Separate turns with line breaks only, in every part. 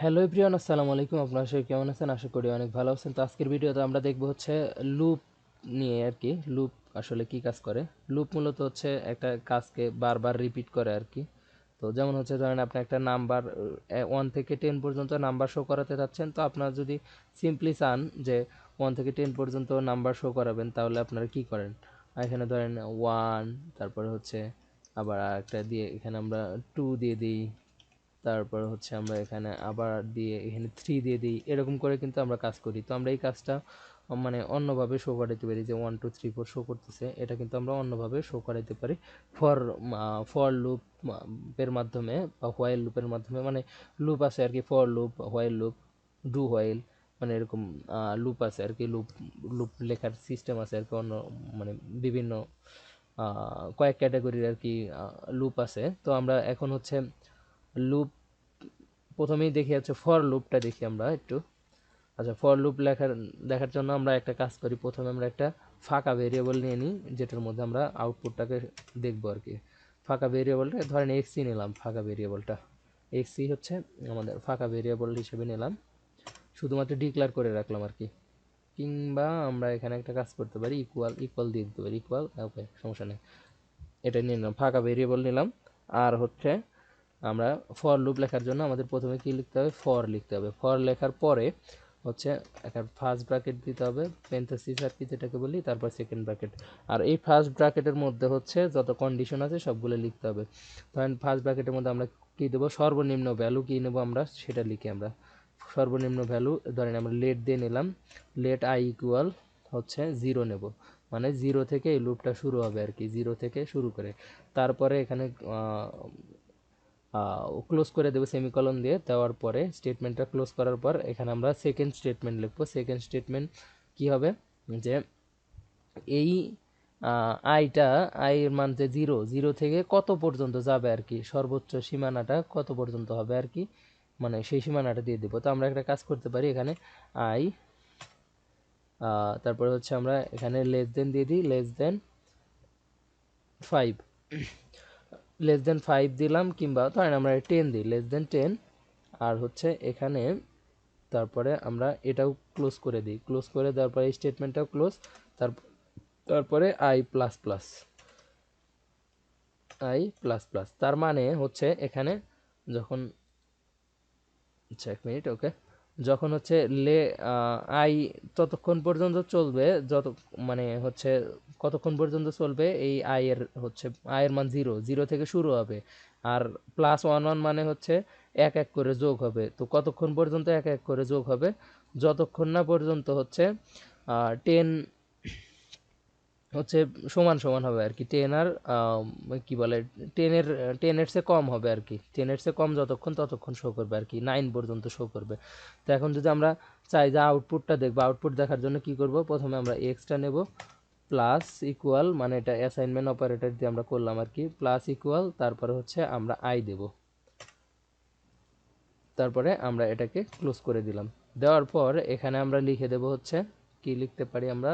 Hello everyone, আসসালামু আলাইকুম। আপনারা সবাই কেমন আছেন? আশা করি অনেক ভালো আছেন। তো আজকের ভিডিওতে আমরা দেখব হচ্ছে লুপ নিয়ে আর কি। লুপ আসলে কি কাজ করে। লুপ মূলত হচ্ছে একটা কাজকে বারবার রিপিট করে আর কি। তো যেমন হচ্ছে ধরেন আপনি একটা নাম্বার 1 থেকে 10 পর্যন্ত নাম্বার শো করাতে চাচ্ছেন। তো আপনারা যদি সিম্পলি চান যে 1 থেকে 10 পর্যন্ত নাম্বার শো করাবেন, তাহলে আপনারা কি করেন? এখানে ধরেন 1, তারপরে হচ্ছে আবার একটা দিয়ে এখানে আমরা 2 দিয়ে দিই, তারপর হচ্ছে আমরা এখানে আবার দিয়ে এখানে 3 দিয়ে দিই। এরকম করে কিন্তু আমরা কাজ করি। তো আমরা এই কাজটা মানে অন্যভাবে শো করাতে পারি যে 1 2 3 4 শো করতেছে, এটা কিন্তু আমরা অন্যভাবে শো করাতে পারি ফর ফর লুপ এর মাধ্যমে বা হোয়াইল লুপের মাধ্যমে। মানে লুপ আছে আর কি, for loop, while loop, do while, মানে এরকম লুপ আছে আর কি। লুপ লুপ লেখার সিস্টেম আছে আর কি, অন্য মানে বিভিন্ন কয়েক ক্যাটাগরির আর কি লুপ আছে। তো আমরা এখন হচ্ছে লুপ প্রথমেই দেখি হচ্ছে ফর লুপটা দেখি আমরা একটু। আচ্ছা, ফর লুপ দেখার জন্য আমরা একটা কাজ করি। প্রথমে আমরা একটা ফাঁকা ভেরিয়েবল নিয়ে নিই, যেটার মধ্যে আমরা আউটপুটটাকে দেখবো আর কি। ফাঁকা ভেরিয়েবলটা ধরেন এক্সি নিলাম। ফাঁকা ভেরিয়েবলটা এক্সি হচ্ছে আমাদের ফাঁকা ভেরিয়েবল হিসেবে নিলাম, শুধুমাত্র ডিক্লেয়ার করে রাখলাম আর কি। কিংবা আমরা এখানে একটা কাজ করতে পারি, ইকুয়াল ইকুয়াল দিয়ে দিতে পারি, ইকুয়াল। ওকে, সমস্যা নেই, এটা নিয়ে নিলাম, ফাঁকা ভেরিয়েবল নিলাম। আর হচ্ছে আমরা ফর লুপ লেখার জন্য আমাদের প্রথমে কি লিখতে হবে? ফর লিখতে হবে। ফর লেখার পরে হচ্ছে একটা ফার্স্ট ব্র্যাকেট দিতে হবে, প্যারেনথেসিস আর কি যেটাকে বলি, তারপর সেকেন্ড ব্র্যাকেট। আর এই ফার্স্ট ব্র্যাকেটের মধ্যে হচ্ছে যত কন্ডিশন আছে সবগুলো লিখতে হবে। ধরেন ফার্স্ট ব্র্যাকেটের মধ্যে আমরা কি দেবো? সর্বনিম্ন ভ্যালু কি নেবো আমরা, সেটা লিখি আমরা। সর্বনিম্ন ভ্যালু ধরেন আমরা লেট দিয়ে নিলাম, লেট আই ইকুয়াল হচ্ছে 0 নেব। মানে 0 থেকে এই লুপটা শুরু হবে আর কি, 0 থেকে শুরু করে। তারপরে এখানে ক্লোজ করে দেবো সেমিকলন দিয়ে। দেওয়ার পরে স্টেটমেন্টটা ক্লোজ করার পর এখানে আমরা সেকেন্ড স্টেটমেন্ট লিখবো। সেকেন্ড স্টেটমেন্ট কি হবে? যে এই আইটা, আইয়ের মান যে 0, 0 থেকে কত পর্যন্ত যাবে আর কি, সর্বোচ্চ সীমানাটা কত পর্যন্ত হবে আর কি, মানে সেই সীমানাটা দিয়ে দেবো। তো আমরা একটা কাজ করতে পারি এখানে, আই তারপরে হচ্ছে আমরা এখানে লেস দেন দিয়ে দিই, লেস দেন 5, লেস দেন 5 দিলাম, কিংবা ধরেন আমরা 10 দিই, লেস দেন 10। আর হচ্ছে এখানে তারপরে আমরা এটাও ক্লোজ করে দিই। ক্লোজ করে দেওয়ার পরে এই স্টেটমেন্টটাও ক্লোজ। তারপরে I plus plus, I plus plus, তার মানে হচ্ছে এখানে যখন, আচ্ছা 1 মিনিট, ওকে, যখন হচ্ছে লে আই ততক্ষণ পর্যন্ত চলবে যত, মানে হচ্ছে কতক্ষণ পর্যন্ত চলবে এই আয়ের হচ্ছে আয়ের মান 0, 0 থেকে শুরু হবে। আর +1 1 মানে হচ্ছে এক এক করে যোগ হবে। তো কতক্ষণ পর্যন্ত এক এক করে যোগ হবে? যতক্ষণ না পর্যন্ত হচ্ছে 10 হচ্ছে সমান সমান হবে আর কি। 10 আর কি বলে, 10-এর 10-এর চেয়ে কম হবে আর কি। 10-এর চেয়ে কম যতক্ষণ, ততক্ষণ শো করবে আর কি, 9 পর্যন্ত শো করবে। তো এখন যদি আমরা চাই যে আউটপুটটা দেখবো, আউটপুট দেখার জন্য কি করব? প্রথমে আমরা এক্সটা নেব, প্লাস ইকুয়াল, মানে এটা অ্যাসাইনমেন্ট অপারেটর দিয়ে আমরা করলাম আর কি, প্লাস ইকুয়াল, তারপরে হচ্ছে আমরা আই দেব। তারপরে আমরা এটাকে ক্লোজ করে দিলাম। দেওয়ার পর এখানে আমরা লিখে দেব হচ্ছে, কি লিখতে পারি আমরা,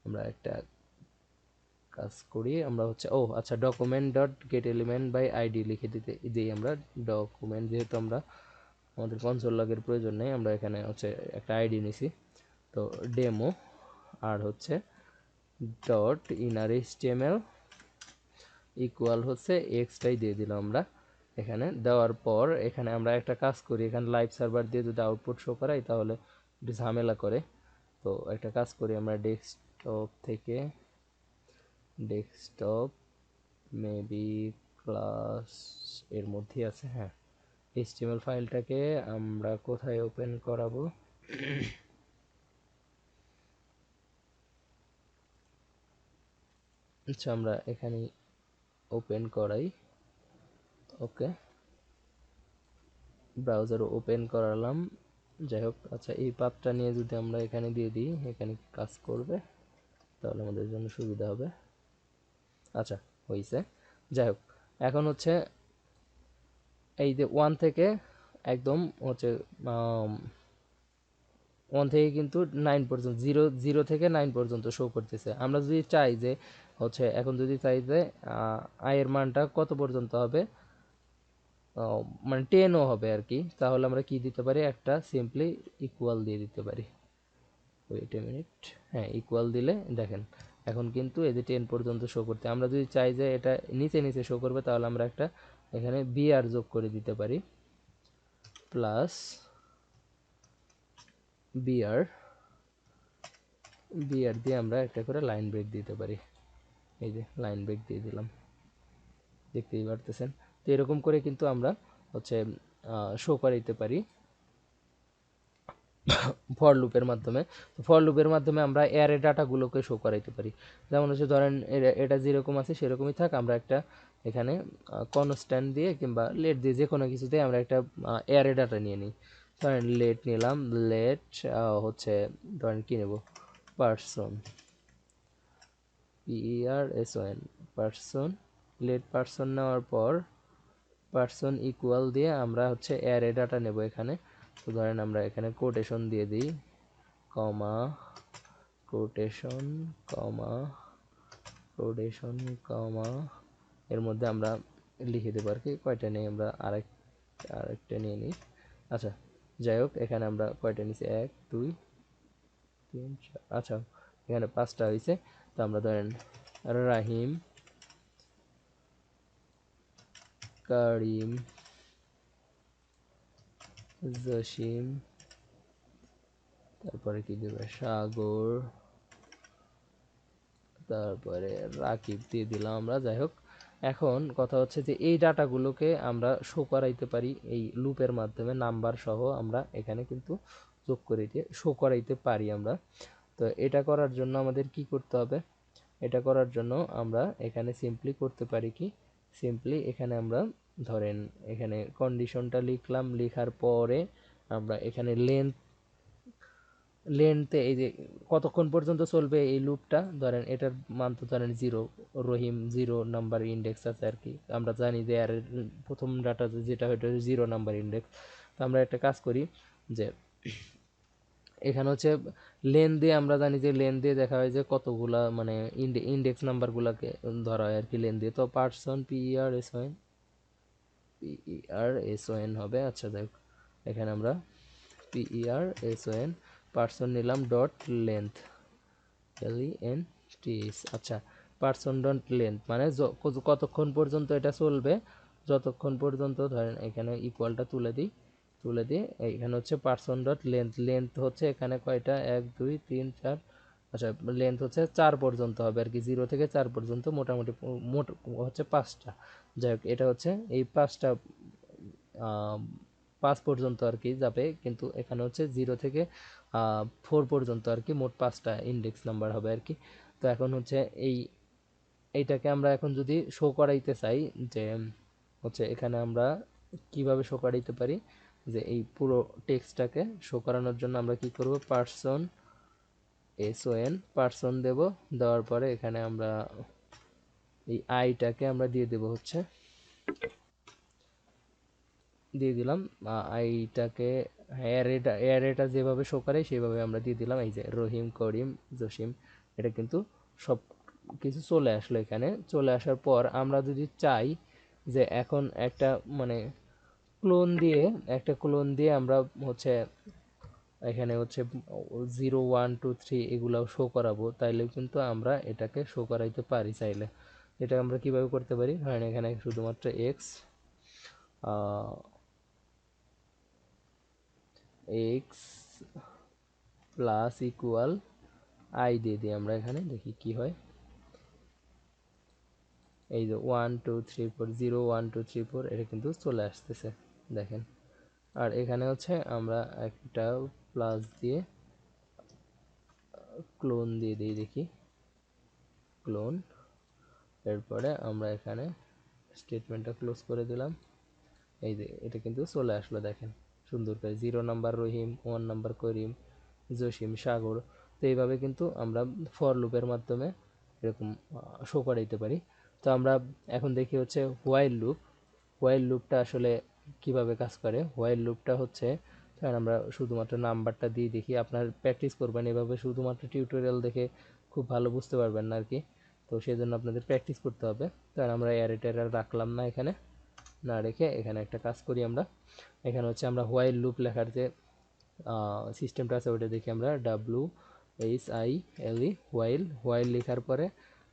আমরা একটা কাজ করি, আমরা হচ্ছে, ও আচ্ছা, document dot get element by ID লিখে দিই আমরা। ডকুমেন্ট, যেহেতু আমরা আমাদের কনসোল লগের প্রয়োজন নেই, আমরা এখানে হচ্ছে একটা আইডি নিছি। তো ডেমো, আর হচ্ছে ডট ইনার এইচটিএমএল ইকুয়াল হচ্ছে এক্সটাই দিয়ে দিলাম আমরা এখানে। দেওয়ার পর এখানে আমরা একটা কাজ করি, এখানে লাইভ সার্ভার দিয়ে যদি আউটপুট শো করাই তাহলে একটু ঝামেলা করে। তো একটা কাজ করি আমরা, ডেস্কটপ থেকে, ডেস্কটপ মেবি ক্লাস এর মধ্যেই আছে, হ্যাঁ। এইচটিএমএল ফাইলটাকে আমরা কোথায় ওপেন করাবো? আচ্ছা, আমরা এখানে ওপেন করাই, ওকে, ব্রাউজার ওপেন করালাম। যাই হোক, আচ্ছা, এই পাথটা নিয়ে যদি আমরা এখানে দিয়ে দিই, এখানে কাজ করবে, তাহলে আমাদের জন্য সুবিধা হবে। আচ্ছা, হয়েছে। যাই হোক, এখন হচ্ছে এই যে 1 থেকে একদম হচ্ছে 1 থেকে কিন্তু 9 পর্যন্ত, 0 0 থেকে 9 পর্যন্ত শো করতেছে। আমরা যদি চাই যে হচ্ছে, এখন যদি চাই যে আয়ের মানটা কত পর্যন্ত হবে, মানে 10ও হবে আর কি, তাহলে আমরা কি দিতে পারি, একটা সিম্পলি ইকুয়াল দিয়ে দিতে পারি। ওয়েট এ মিনিট, হ্যাঁ ইকুয়াল দিলে দেখেন এখন কিন্তু এই যে 10 পর্যন্ত শো করতে, আমরা যদি চাই যে এটা নিচে নিচে শো করবে তাহলে আমরা একটা এখানে বিআর যোগ করে দিতে পারি, প্লাস বিআর, বিআর দিয়ে আমরা একটা করে লাইন ব্রেক দিতে পারি। এই যে লাইন ব্রেক দিয়ে দিলাম, দেখতেই পারতেছেন। তো এরকম করে কিন্তু আমরা হচ্ছে শো করাইতে পারি ফর লুপের মাধ্যমে। ফর লুপের মাধ্যমে আমরা অ্যারে ডাটাগুলোকে শো করাইতে পারি। যেমন হচ্ছে ধরেন এটা যেরকম আছে সেরকমই থাক, আমরা একটা এখানে কনস্ট্যান্ট দিয়ে কিংবা লেট দিয়ে যে কোনো কিছু দিয়ে আমরা একটা অ্যারে ডাটা নিয়ে নিই। ধরেন লেট নিলাম, লেট হচ্ছে ধরেন কী নেব, person, PERSON, person, let person নেওয়ার পর পার্সন ইকুয়াল দিয়ে আমরা হচ্ছে অ্যারে ডাটা নেব এখানে। তো ধরেন আমরা এখানে কোটেশন দিয়ে দিই, কমা কোটেশন, কমা কোটেশন, কমা, এর মধ্যে আমরা লিখে দেবো আর কি কয়টা নেই, আমরা আরেকটা নিয়ে নিই। আচ্ছা যাই হোক, এখানে আমরা কয়টা নিছি, 1 2 3 4, আচ্ছা এখানে 5টা হয়েছে। তো আমরা ধরেন রাহিম, কারিম, জসিম, তারপরে কি দেবে, সাগর, তারপরে রাকিব দিয়ে দিলাম আমরা। যাই হোক, এখন কথা হচ্ছে যে এই ডাটাগুলোকে আমরা শো করাইতে পারি এই লুপের মাধ্যমে, নাম্বার সহ আমরা এখানে কিন্তু যোগ করে দিয়ে শো করাইতে পারি আমরা। তো এটা করার জন্য আমাদের কি করতে হবে, এটা করার জন্য আমরা এখানে সিম্পলি করতে পারি কি, সিম্পলি এখানে আমরা ধরেন এখানে কন্ডিশনটা লিখলাম, লেখার পরে আমরা এখানে লেন্থে এই যে কতক্ষণ পর্যন্ত চলবে এই লুপটা, ধরেন এটার মান তো ধরেন 0, রহিম 0 নাম্বার ইন্ডেক্স আছে আর কি, আমরা জানি যে আর প্রথম ডাটা যেটা ওইটা 0 নাম্বার ইন্ডেক্স। তো আমরা একটা কাজ করি যে এখানে হচ্ছে লেন দিয়ে, আমরা জানি যে লেন দিয়ে দেখা হয় যে কতগুলা মানে ইন্ডেক্স নাম্বারগুলোকে ধরা হয় আর কি লেন দিয়ে। তো পার্সন PERSON হবে। আচ্ছা দেখ এখানে আমরা PERSON পার্সন নিলাম ডট লেন্থ, LENTH, আচ্ছা পার্সন ডট লেন্থ মানে কতক্ষণ পর্যন্ত এটা চলবে, যতক্ষণ পর্যন্ত ধরেন এখানে ইকুয়ালটা তুলে দিই, তুলে দিয়ে এখানে হচ্ছে পার্সন ডট লেন্থ, লেন্থ হচ্ছে এখানে কয়টা 1 2 3 4, আচ্ছা লেন্থ হচ্ছে 4 পর্যন্ত হবে আর কি, 0 থেকে 4 পর্যন্ত মোটামুটি মোট হচ্ছে 5টা। যাই হোক এটা হচ্ছে এই 5টা 5 পর্যন্ত আর কি যাবে, কিন্তু এখানে হচ্ছে 0 থেকে 4 পর্যন্ত আর কি, মোট 5টা ইন্ডেক্স নাম্বার হবে আর কি। তো এখন হচ্ছে এইটাকে আমরা এখন যদি শো করাইতে চাই যে হচ্ছে এখানে আমরা কিভাবে শো করাইতে পারি, যে এই পুরো টেক্সটটাকে শো করানোর জন্য আমরা কি করব, পার্সন পার্সন দেব, দেওয়ার পরে এখানে আমরা এই আইটাকে আমরা দিয়ে দেব হচ্ছে, দিয়ে দিলাম আইটাকে, অ্যারেটা যেভাবে শো করে সেভাবে আমরা দিয়ে দিলাম। এই যে রহিম, করিম, জসিম, এটা কিন্তু সব কিছু চলে আসলো এখানে। চলে আসার পর আমরা যদি চাই যে এখন একটা মানে ক্লোন দিয়ে আমরা হচ্ছে এখানে হচ্ছে 0 1 2 3 এগুলাও শো করাবো, তাইলে কিন্তু আমরা এটাকে শো করাইতে পারি চাইলে। এটা আমরা কিভাবে করতে পারি, ধরেন এখানে শুধুমাত্র এক্স প্লাস ইকুয়াল আই দিয়ে দিই আমরা, এখানে দেখি কি হয়। এই যে 1 2 3 4, 0 1 2 3 4 এটা কিন্তু চলে আসতেছে দেখেন। আর এখানে হচ্ছে আমরা একটা প্লাস দিয়ে ক্লোন দিয়ে দিই, দেখি ক্লোন, এরপরে আমরা এখানে স্টেটমেন্টটা ক্লোজ করে দিলাম। এই যে এটা কিন্তু চলে আসলো দেখেন সুন্দর করে, 0 নাম্বার রহিম, 1 নাম্বার করিম, জসিম, সাগর। তো এইভাবে কিন্তু আমরা ফর লুপের মাধ্যমে এরকম শো করাইতে পারি। তো আমরা এখন দেখি হচ্ছে হোয়াইল লুপ। হোয়াইল লুপটা আসলে কিভাবে কাজ করে। হোয়াইল লুপটা হচ্ছে, কারণ আমরা শুধুমাত্র নাম্বারটা দিয়ে দেখি, আপনার প্র্যাকটিস করবেন এভাবে, শুধুমাত্র টিউটোরিয়াল দেখে খুব ভালো বুঝতে পারবেন না আর কি। তো সেই জন্য আপনাদের প্র্যাকটিস করতে হবে। কারণ আমরা অ্যারে ট্যারে রাখলাম না এখানে, না রেখে এখানে একটা কাজ করি আমরা। এখানে হচ্ছে আমরা হোয়াইল লুপ লেখার যে সিস্টেমটা আছে ওটা দেখি আমরা, WHILE হোয়াইল লেখার পরে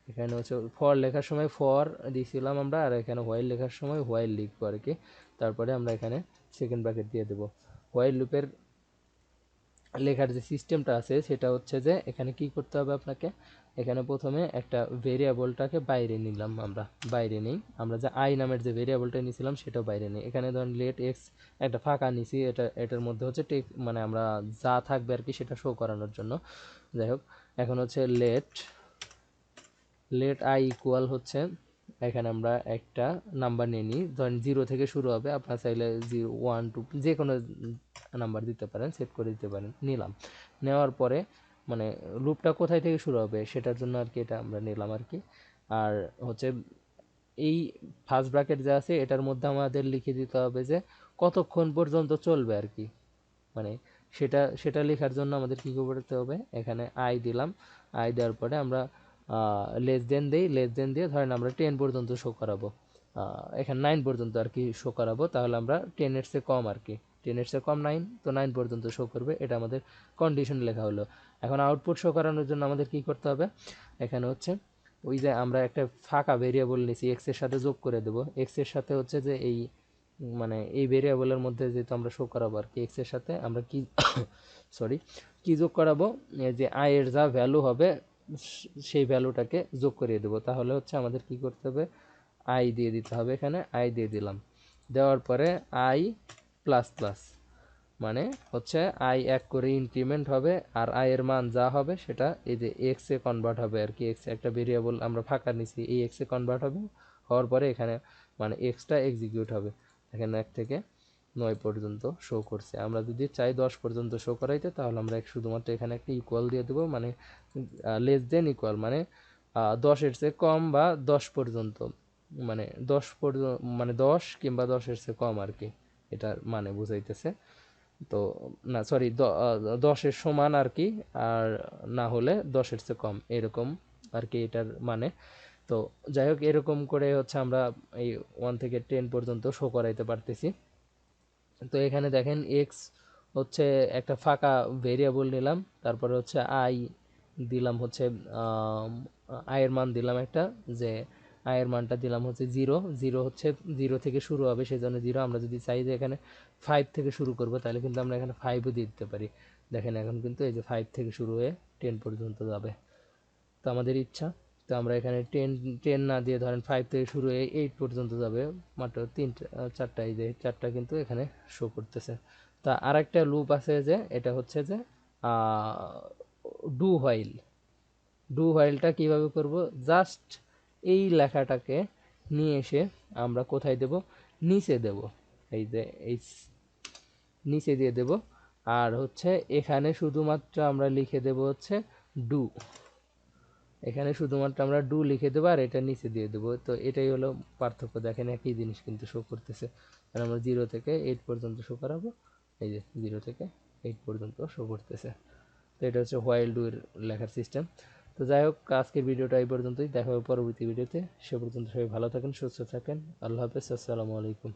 এখানে হচ্ছে ফর লেখার সময় ফর দিয়েছিলাম আমরা, আর এখানে হোয়াইল লেখার সময় হোয়াইল লিখবো আর কি। তারপরে আমরা এখানে সেকেন্ড ব্র্যাকেট দিয়ে দেবো। হোয়াইল লুপের লেখার যে সিস্টেমটা আছে সেটা হচ্ছে যে এখানে কি করতে হবে আপনাকে, এখানে প্রথমে একটা ভেরিয়েবলটাকে বাইরে নিলাম আমরা, বাইরে নেই আমরা, যে আই নামের যে ভেরিয়েবলটা নিয়েছিলাম সেটাও বাইরে নেই। এখানে ধরুন লেট এক্স একটা ফাঁকা নিছি, এটার মধ্যে হচ্ছে মানে আমরা যা থাকবে আর কি সেটা শো করানোর জন্য। যাই হোক, এখন হচ্ছে লেট আই ইকুয়াল হচ্ছে, এখানে আমরা একটা নাম্বার নিয়ে নিই, ধরেন 0 থেকে শুরু হবে, আপনার চাইলে 0 1 2 যে কোনো নাম্বার দিতে পারেন, সেট করে দিতে পারেন। নিলাম, নেওয়ার পরে মানে লুপটা কোথায় থেকে শুরু হবে সেটার জন্য আর কি এটা আমরা নিলাম আর কি। আর হচ্ছে এই ফার্স্ট ব্র্যাকেট যা আছে এটার মধ্যে আমাদের লিখে দিতে হবে যে কতক্ষণ পর্যন্ত চলবে আর কি, মানে সেটা লেখার জন্য আমাদের কী করতে হবে, এখানে আই দিলাম, আই দেওয়ার পরে আমরা লেস দেন দিই, লেস দেন দিয়ে ধরেন আমরা 10 পর্যন্ত শো করাবো, এখানে 9 পর্যন্ত আর কি শো করাবো, তাহলে আমরা 10 এর চেয়ে কম আর কি, 10 এর চেয়ে কম 9, তো 9 পর্যন্ত শো করবে, এটা আমাদের কন্ডিশন লেখা হলো। এখন আউটপুট শো করানোর জন্য আমাদের কি করতে হবে, এখানে হচ্ছে ওই যে আমরা একটা ফাঁকা ভেরিয়েবল নিয়েছি এক্স এর সাথে যোগ করে দেবো, এক্স এর সাথে হচ্ছে যে এই মানে এই ভেরিয়েবলের মধ্যে যেহেতু আমরা শো করাবো আর কি, এক্স এর সাথে আমরা কি সরি কি যোগ করাবো, যে আই এর যা ভ্যালু হবে সেই ভ্যালুটাকে যোগ করিয়ে দেবো। তাহলে হচ্ছে আমাদের কি করতে হবে, আই দিয়ে দিতে হবে, এখানে আই দিয়ে দিলাম, দেওয়ার পরে আই প্লাস প্লাস, মানে হচ্ছে আই এক করে ইনক্রিমেন্ট হবে, আর আই এর মান যা হবে সেটা এই যে এক্স এ কনভার্ট হবে আর কি, এক্স একটা ভেরিয়েবল আমরা ফাঁকা নিছি, এই এক্স এ কনভার্ট হবে, হওয়ার পরে এখানে মানে এক্সটা এক্সিকিউট হবে। এখানে 1 থেকে 9 পর্যন্ত শো করছে। আমরা যদি চাই 10 পর্যন্ত শো করাইতে, তাহলে আমরা শুধুমাত্র এখানে একটা ইকুয়াল দিয়ে দেবো, মানে লেস দেন ইকুয়াল, মানে 10 এর চেয়ে কম বা 10 পর্যন্ত, মানে 10 পর্যন্ত মানে 10 কিংবা 10 এর চেয়ে কম আর কি, এটার মানে বুঝাইতেছে। তো না সরি 10-এর সমান আর কি, আর না হলে 10-এর চেয়ে কম, এরকম আর কি এটার মানে। তো যাই হোক, এরকম করে হচ্ছে আমরা এই 1 থেকে 10 পর্যন্ত শো করাইতে পারতেছি। তো এখানে দেখেন এক্স হচ্ছে একটা ফাঁকা ভেরিয়েবল নিলাম, তারপরে হচ্ছে আই দিলাম হচ্ছে আয়ের মান দিলাম একটা, যে আয়ের মানটা দিলাম হচ্ছে 0, 0 হচ্ছে 0 থেকে শুরু হবে সেই জন্য 0। আমরা যদি চাই যে এখানে 5 থেকে শুরু করবো, তাহলে কিন্তু আমরা এখানে 5ও দিয়ে দিতে পারি। দেখেন এখন কিন্তু এই যে 5 থেকে শুরু হয়ে 10 পর্যন্ত যাবে, তো আমাদের ইচ্ছা। তো আমরা এখানে 10 না দিয়ে ধরেন 5 থেকে শুরু হয়ে 8 পর্যন্ত যাবে, মাত্র 4টা, এই যে 4টা কিন্তু এখানে শো করতেছে। তা আর একটা লুপ আছে যে এটা হচ্ছে যে ডু হোয়াইল, ডু হোয়াইলটা কীভাবে করব, জাস্ট এই লেখাটাকে নিয়ে এসে আমরা কোথায় দেব, নিচে দেব, এই যে এই নিচে দিয়ে দেব, আর হচ্ছে এখানে শুধুমাত্র আমরা লিখে দেব হচ্ছে ডু, এখানে শুধুমাত্র আমরা ডু লিখে দেবো আর এটা নিচে দিয়ে দেবো। তো এটাই হলো পার্থক্য, দেখেন একই জিনিস কিন্তু শো করতেছে, আর আমরা 0 থেকে 8 পর্যন্ত শো করাবো, এই যে 0 থেকে 8 পর্যন্ত শো করতেছে। তো এটা হচ্ছে হোয়াইল ডু এর লেখার সিস্টেম। তো যাই হোক, আজকের ভিডিওটা এই পর্যন্তই, দেখা হবে পরবর্তী ভিডিওতে। সে পর্যন্ত সবাই ভালো থাকেন, সুস্থ থাকেন, আল্লাহ হাফেজ, আসসালামু আলাইকুম।